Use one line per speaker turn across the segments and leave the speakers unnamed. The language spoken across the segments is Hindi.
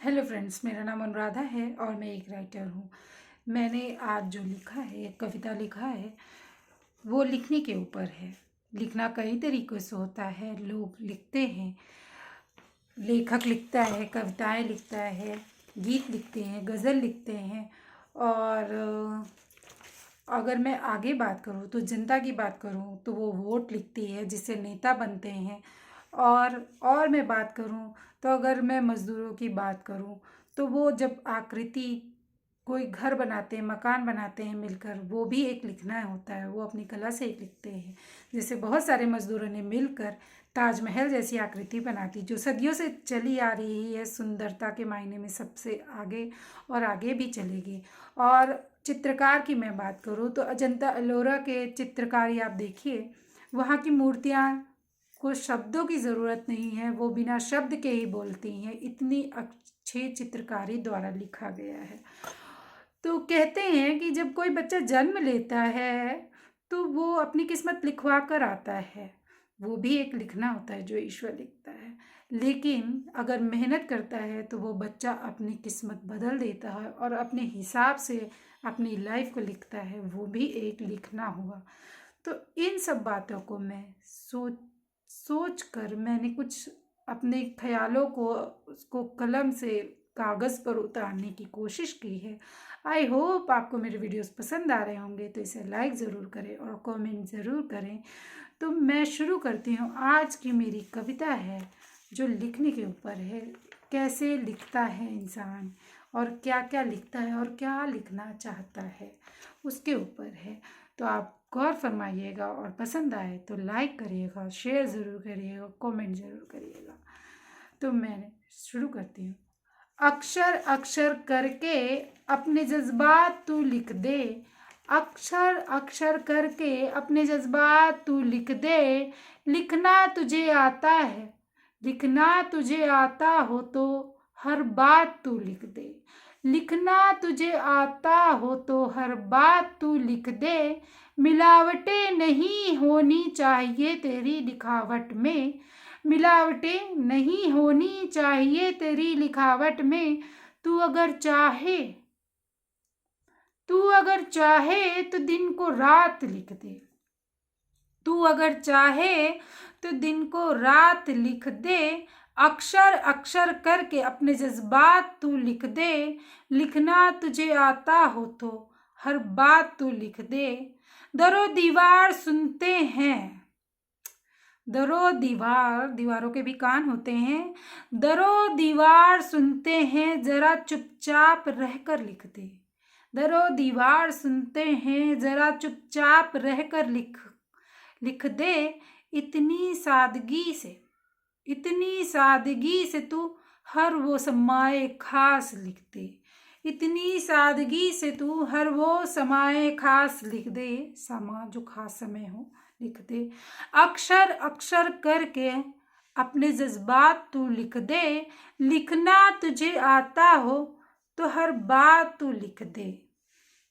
हेलो फ्रेंड्स, मेरा नाम अनुराधा है और मैं एक राइटर हूँ। मैंने आज जो लिखा है, एक कविता लिखा है, वो लिखने के ऊपर है। लिखना कई तरीक़ों से होता है। लोग लिखते हैं, लेखक लिखता है, कविताएं लिखता है, गीत लिखते हैं, गज़ल लिखते हैं। और अगर मैं आगे बात करूँ तो जनता की बात करूँ तो वो वोट लिखती है, जिससे नेता बनते हैं। और मैं बात करूँ तो अगर मैं मज़दूरों की बात करूँ तो वो जब आकृति कोई घर बनाते हैं, मकान बनाते हैं मिलकर, वो भी एक लिखना होता है। वो अपनी कला से एक लिखते हैं। जैसे बहुत सारे मज़दूरों ने मिलकर ताजमहल जैसी आकृति बना दी, जो सदियों से चली आ रही है, सुंदरता के मायने में सबसे आगे और आगे भी चलेगी। और चित्रकार की मैं बात करूँ तो अजंता एलोरा के चित्रकारी आप देखिए, वहाँ की मूर्तियाँ को शब्दों की ज़रूरत नहीं है, वो बिना शब्द के ही बोलती हैं। इतनी अच्छी चित्रकारी द्वारा लिखा गया है। तो कहते हैं कि जब कोई बच्चा जन्म लेता है तो वो अपनी किस्मत लिखवा कर आता है। वो भी एक लिखना होता है जो ईश्वर लिखता है। लेकिन अगर मेहनत करता है तो वो बच्चा अपनी किस्मत बदल देता है और अपने हिसाब से अपनी लाइफ को लिखता है। वो भी एक लिखना हुआ। तो इन सब बातों को मैं सोच कर मैंने कुछ अपने ख्यालों को उसको कलम से कागज़ पर उतारने की कोशिश की है। आई होप आपको मेरे वीडियोस पसंद आ रहे होंगे, तो इसे लाइक ज़रूर करें और कमेंट ज़रूर करें। तो मैं शुरू करती हूँ। आज की मेरी कविता है जो लिखने के ऊपर है, कैसे लिखता है इंसान और क्या क्या लिखता है और क्या लिखना चाहता है, उसके ऊपर है। तो आप गौर फरमाइएगा और पसंद आए तो लाइक करिएगा, शेयर ज़रूर करिएगा, कमेंट ज़रूर करिएगा। तो मैं शुरू करती हूँ। अक्षर अक्षर करके अपने जज्बात तू लिख दे। अक्षर अक्षर करके अपने जज्बात तू लिख दे। लिखना तुझे आता है, लिखना तुझे आता हो तो हर बात तू लिख दे। लिखना तुझे आता हो तो हर बात तू लिख दे। मिलावटें नहीं होनी चाहिए तेरी लिखावट में। मिलावटें नहीं होनी चाहिए तेरी लिखावट में। तू अगर चाहे तो दिन को रात लिख दे। तू अगर चाहे तो दिन को रात लिख दे। अक्षर अक्षर करके अपने जज्बात तू लिख दे। लिखना तुझे आता हो तो हर बात तू लिख दे। दरो दीवार सुनते हैं, दरो दीवार, दीवारों के भी कान होते हैं। दरो दीवार सुनते हैं, जरा चुपचाप रहकर लिख दे। दरो दीवार सुनते हैं, जरा चुपचाप रहकर लिख दे। इतनी सादगी से, इतनी सादगी से तू हर वो समाए खास लिख दे। इतनी सादगी से तू हर वो समाए खास लिख दे। समा जो खास समय हो लिख दे। अक्षर अक्षर करके अपने जज्बात तू लिख दे। लिखना तुझे आता हो तो हर बात तू लिख दे।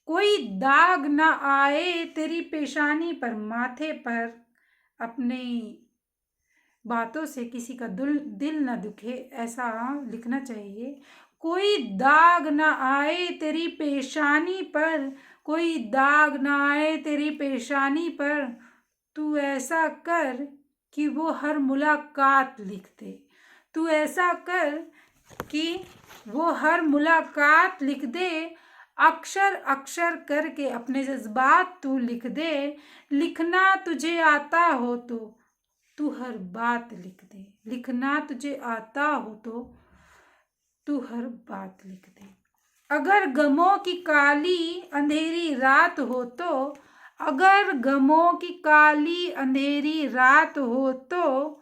कोई दाग ना आए तेरी पेशानी पर, माथे पर। अपनी बातों से किसी का दिल न दुखे, ऐसा लिखना चाहिए। कोई दाग ना आए तेरी पेशानी पर, कोई दाग ना आए तेरी पेशानी पर। तू ऐसा कर कि वो हर मुलाकात लिख दे। तू ऐसा कर कि वो हर मुलाकात लिख दे। अक्षर अक्षर करके अपने जज्बात तू लिख दे। लिखना तुझे आता हो तो तू हर बात लिख दे। लिखना तुझे आता हो तो तू हर बात लिख दे। अगर गमों की काली अंधेरी रात हो तो, अगर गमों की काली अंधेरी रात हो तो,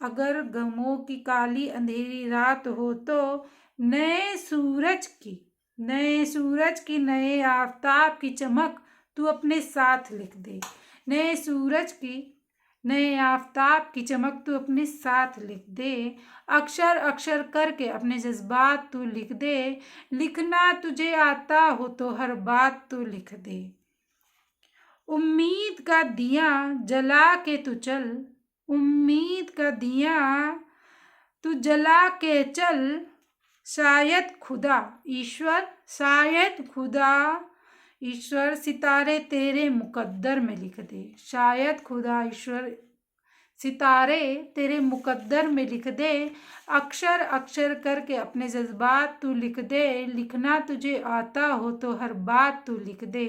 अगर गमों की काली अंधेरी रात हो तो नए सूरज की, नए सूरज की, नए आफताब की चमक तू अपने साथ लिख दे। नए सूरज की, नए आफताब की चमक तू अपने साथ लिख दे। अक्षर अक्षर करके अपने जज्बात तू लिख दे। लिखना तुझे आता हो तो हर बात तू लिख दे। उम्मीद का दिया जला के तू चल, उम्मीद का दिया तू जला के चल। शायद खुदा ईश्वर, शायद खुदा ईश्वर सितारे तेरे मुकद्दर में लिख दे। शायद खुदा ईश्वर सितारे तेरे मुकद्दर में लिख दे। अक्षर अक्षर करके अपने जज्बात तू लिख दे। लिखना तुझे आता हो तो हर बात तू लिख दे।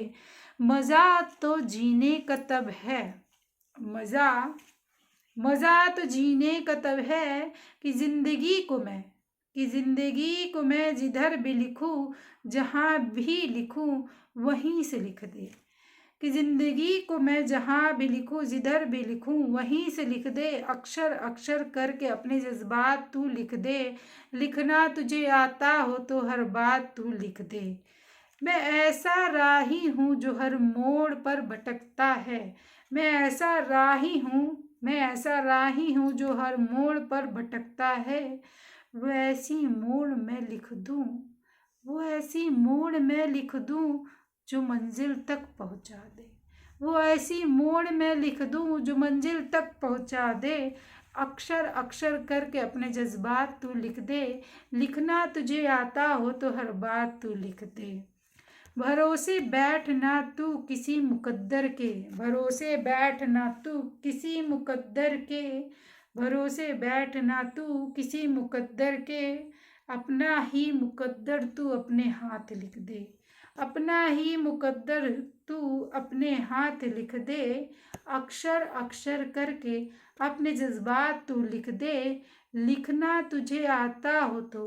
मज़ा तो जीने का तब है, मज़ा तो जीने का तब है कि ज़िंदगी को मैं जिधर भी लिखूं, जहाँ भी लिखूं वहीं से लिख दे। कि ज़िंदगी को मैं जहाँ भी लिखूं, जिधर भी लिखूं वहीं से लिख दे। अक्षर अक्षर करके अपने जज्बात तू लिख दे। लिखना तुझे आता हो तो हर बात तू लिख दे। मैं ऐसा राही हूँ जो हर मोड़ पर भटकता है। मैं ऐसा राही हूँ जो हर मोड़ पर भटकता है। वो ऐसी मोड़ मैं लिख दूँ, वो ऐसी मोड़ मैं लिख दूँ जो मंजिल तक पहुँचा दे। वो ऐसी मोड़ मैं लिख दूँ जो मंजिल तक पहुँचा दे। अक्षर अक्षर करके अपने जज्बात तू लिख दे। लिखना तुझे आता हो तो हर बात तू लिख दे। भरोसे बैठ ना तू किसी मुकद्दर के, भरोसे बैठ ना तू किसी मुकद्दर के, भरोसे बैठ ना तू किसी मुकद्दर के। अपना ही मुकद्दर तू अपने हाथ लिख दे। अपना ही मुकद्दर तू अपने हाथ लिख दे। अक्षर अक्षर करके अपने जज्बात तू लिख दे। लिखना तुझे आता हो तो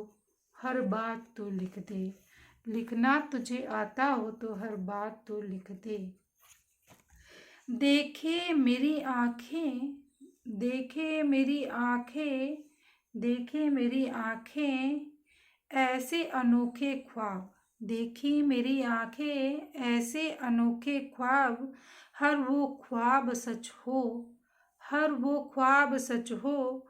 हर बात तू लिख दे। लिखना तुझे आता हो तो हर बात तू लिख दे। देखे मेरी आँखें, देखे मेरी आँखें, देखे मेरी आँखें ऐसे अनोखे ख्वाब। देखी मेरी आँखें ऐसे अनोखे ख्वाब। हर वो ख्वाब सच हो, हर वो ख्वाब सच हो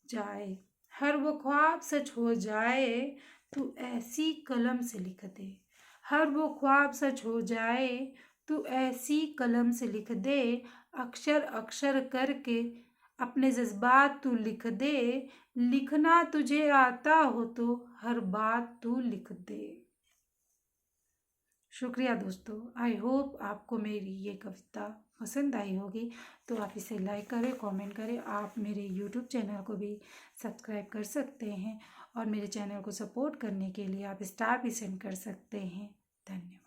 जाए, हर वो ख्वाब सच हो जाए। तू ऐसी कलम से लिख दे। हर वो ख्वाब सच हो जाए, तू ऐसी कलम से लिख दे। अक्षर अक्षर करके अपने जज्बात तू लिख दे। लिखना तुझे आता हो तो हर बात तू लिख दे। शुक्रिया दोस्तों। आई होप आपको मेरी ये कविता पसंद आई होगी। तो आप इसे लाइक करें, कमेंट करें। आप मेरे यूट्यूब चैनल को भी सब्सक्राइब कर सकते हैं और मेरे चैनल को सपोर्ट करने के लिए आप स्टार भी सेंड कर सकते हैं। धन्यवाद।